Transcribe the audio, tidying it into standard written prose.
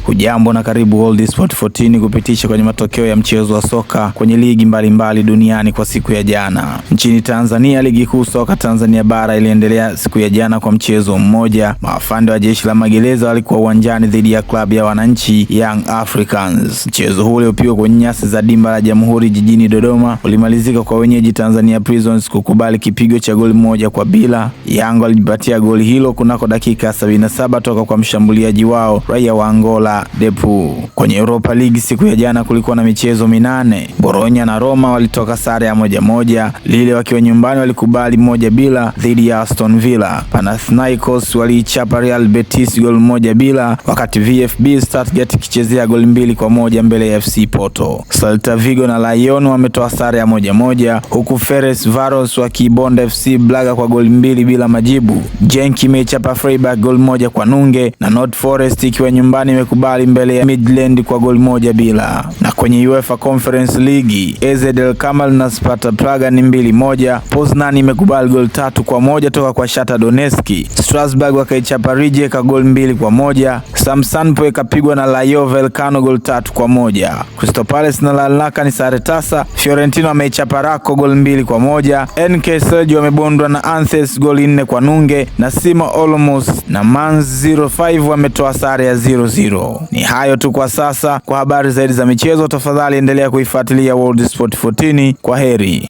Hujambo na karibu World Sport 14 kupitisha kwenye matokeo ya mchezo wa soka kwenye ligi mbalimbali duniani kwa siku ya jana. Nchini Tanzania, ligi kuu soka Tanzania bara iliendelea siku ya jana kwa mchezo mmoja. Maafande wa Jeshi la Magereza walikuwa uwanjani dhidi ya klabu ya wananchi Young Africans. Mchezo huu uliopigwa kwenye nyasi za dimba la Jamhuri jijini Dodoma ulimalizika kwa wenyeji Tanzania Prisons kukubali kipigo cha goli 1-0. Yanga walijipatia goli hilo kunako dakika 77 toka kwa mshambuliaji wao raia wa Angola Depu. Kwenye Europa League siku ya jana kulikuwa na michezo 8. Bologna na Roma walitoka sare ya 1-1. Lille wakiwa nyumbani walikubali 1-0 dhidi ya Aston Villa. Panathinaikos waliichapa Real Betis goli 1-0, wakati VfB Stuttgart ikichezea goli 2-1 mbele ya FC Porto. Celta Vigo na Lyon wametoa sare ya 1-1, huku Ferencvaros wakibonda FC Braga kwa goli 2 bila majibu. Genk imeichapa Freiburg goli 1-0 na North Forest ikiwa nyumbani imekubali mbele ya Midland kwa goli 1-0. Na kwenye UEFA Conference League, AZ Alkmaar na Sparta Praga ni 2-1. Poznan imekubali goli 3-1 toka kwa Shakhtar Donetsk. Strasbourg wakaichapa Rijeka goli 2-1. Samsunspor ikapigwa na Rayo Vallecano goli 3-1. Crystal Palace na Larnaca ni sare tasa. Fiorentina wameichapa Racco goli 2-1. NK Celje wamebondwa na Anthes goli 4-0 na Sima Olomouc na Mainz 05 wametoa sare ya 0-0. Ni hayo tu kwa sasa. Kwa habari zaidi za michezo, tafadhali endelea kuifuatilia World Sport 14. Kwa heri.